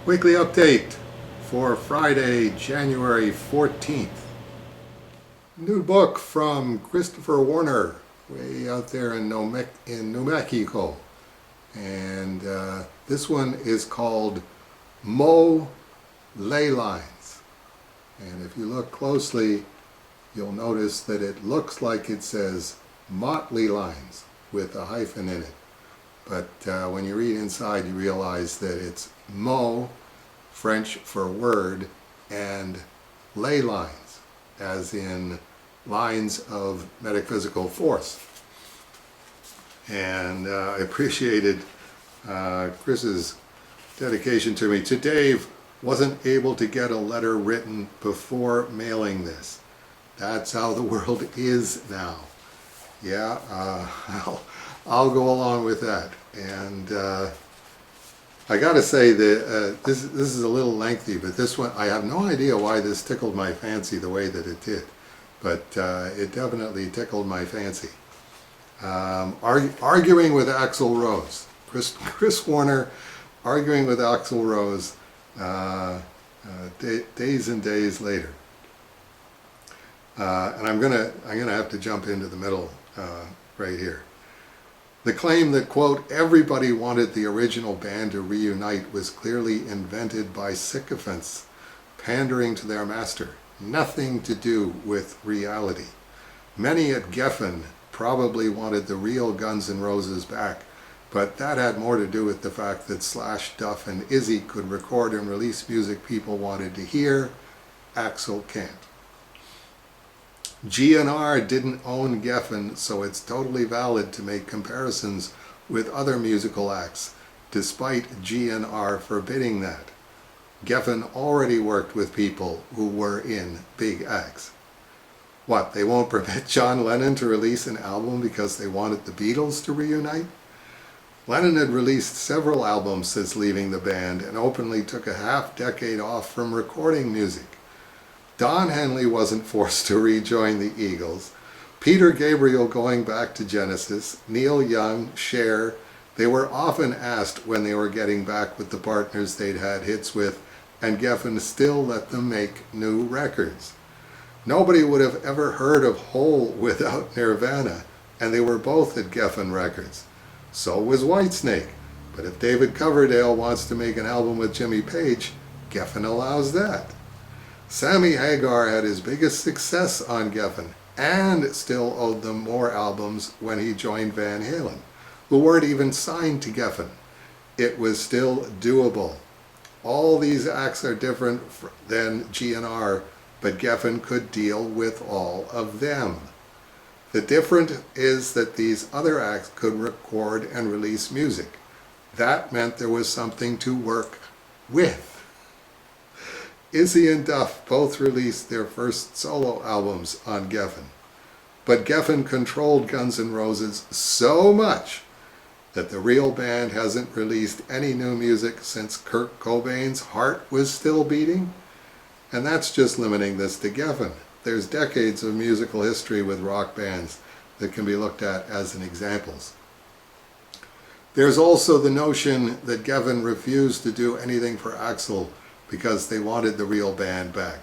Weekly update for Friday, January 14th. New book from Christopher Woerner, way out there in New Mexico. And this one is called Ley-Lines. And if you look closely, you'll notice that it looks like it says Motley Lines with a hyphen in it. But when you read inside, you realize that it's mot, French for word, and ley lines, as in lines of metaphysical force. And I appreciated Chris's dedication to me. To Dave, wasn't able to get a letter written before mailing this. That's how the world is now. Yeah, I'll go along with that. And I got to say that this is a little lengthy, but this one, I have no idea why this tickled my fancy the way that it did, but it definitely tickled my fancy. Arguing with Axl Rose. Chris Woerner arguing with Axl Rose days and days later. And I'm gonna have to jump into the middle right here. The claim that, quote, everybody wanted the original band to reunite was clearly invented by sycophants pandering to their master. Nothing to do with reality. Many at Geffen probably wanted the real Guns N' Roses back, but that had more to do with the fact that Slash, Duff, and Izzy could record and release music people wanted to hear. Axl can't. GNR didn't own Geffen, so it's totally valid to make comparisons with other musical acts, despite GNR forbidding that. Geffen already worked with people who were in big acts. What, they won't permit John Lennon to release an album because they wanted the Beatles to reunite? Lennon had released several albums since leaving the band and openly took a half-decade off from recording music. Don Henley wasn't forced to rejoin the Eagles. Peter Gabriel going back to Genesis, Neil Young, Cher, they were often asked when they were getting back with the partners they'd had hits with, and Geffen still let them make new records. Nobody would have ever heard of Hole without Nirvana, and they were both at Geffen Records. So was Whitesnake, but if David Coverdale wants to make an album with Jimmy Page, Geffen allows that. Sammy Hagar had his biggest success on Geffen and still owed them more albums when he joined Van Halen, who weren't even signed to Geffen. It was still doable. All these acts are different than GNR, but Geffen could deal with all of them. The difference is that these other acts could record and release music. That meant there was something to work with. Izzy and Duff both released their first solo albums on Geffen, but Geffen controlled Guns N' Roses so much that the real band hasn't released any new music since Kurt Cobain's heart was still beating. And that's just limiting this to Geffen. There's decades of musical history with rock bands that can be looked at as examples. There's also the notion that Geffen refused to do anything for Axl because they wanted the real band back.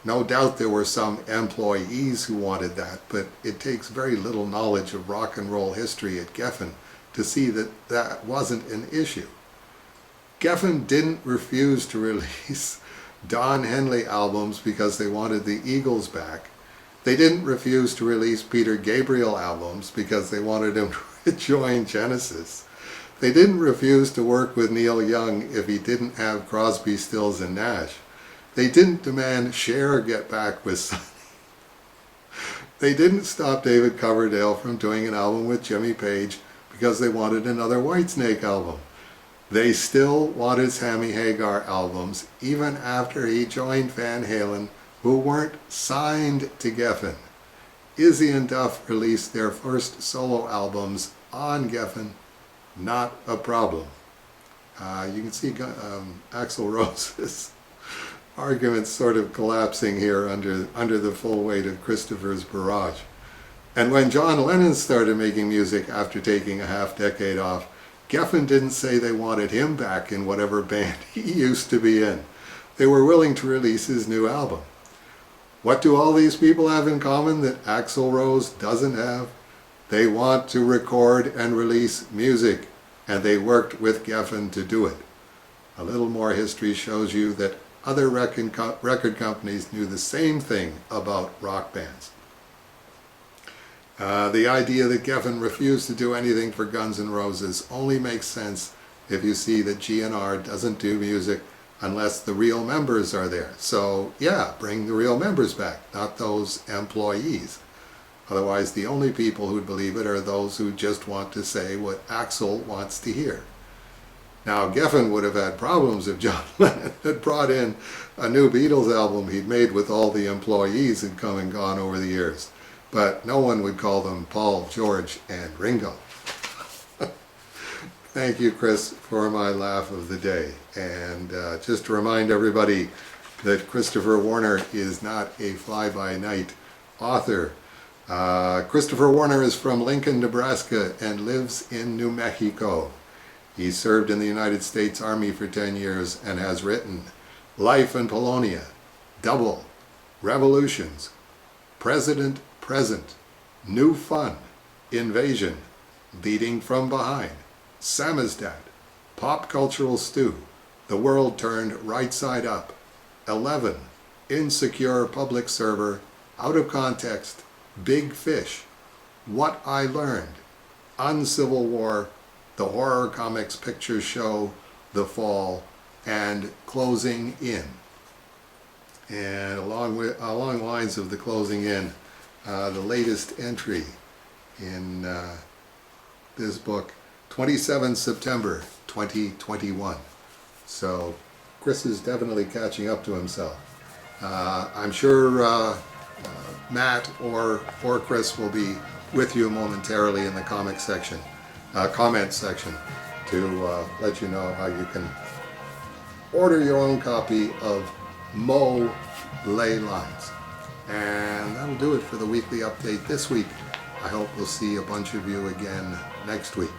No doubt there were some employees who wanted that, but it takes very little knowledge of rock and roll history at Geffen to see that that wasn't an issue. Geffen didn't refuse to release Don Henley albums because they wanted the Eagles back. They didn't refuse to release Peter Gabriel albums because they wanted him to join Genesis. They didn't refuse to work with Neil Young if he didn't have Crosby, Stills, and Nash. They didn't demand Cher get back with Sonny. They didn't stop David Coverdale from doing an album with Jimmy Page because they wanted another Whitesnake album. They still wanted Sammy Hagar albums even after he joined Van Halen, who weren't signed to Geffen. Izzy and Duff released their first solo albums on Geffen. Not a problem. You can see Axl Rose's arguments sort of collapsing here under the full weight of Christopher's barrage. And when John Lennon started making music after taking a half-decade off, Geffen didn't say they wanted him back in whatever band he used to be in. They were willing to release his new album. What do all these people have in common that Axl Rose doesn't have? They want to record and release music, and they worked with Geffen to do it. A little more history shows you that other record companies knew the same thing about rock bands. The idea that Geffen refused to do anything for Guns N' Roses only makes sense if you see that GNR doesn't do music unless the real members are there. So yeah, bring the real members back, not those employees. Otherwise, the only people who'd believe it are those who just want to say what Axl wants to hear. Now, Geffen would have had problems if John Lennon had brought in a new Beatles album he'd made with all the employees had come and gone over the years. But no one would call them Paul, George, and Ringo. Thank you, Chris, for my laugh of the day. And just to remind everybody that Christopher Woerner is not a fly-by-night author. Christopher Woerner is from Lincoln, Nebraska, and lives in New Mexico. He served in the United States Army for 10 years and has written Life in Polonia, Double, Revolutions, President Present, New Fun, Invasion, Leading from Behind, Samizdat, Pop Cultural Stew, The World Turned Right Side Up, 11, Insecure Public Server, Out of Context, Big Fish, What I Learned, Uncivil War, The Horror Comics Picture Show, The Fall, and Closing In. And along lines of the closing in, the latest entry in this book, 27 September 2021. So Chris is definitely catching up to himself. I'm sure Matt or Chris will be with you momentarily in the comment section to let you know how you can order your own copy of Ley-Lines. And that'll do it for the weekly update this week. I hope we'll see a bunch of you again next week.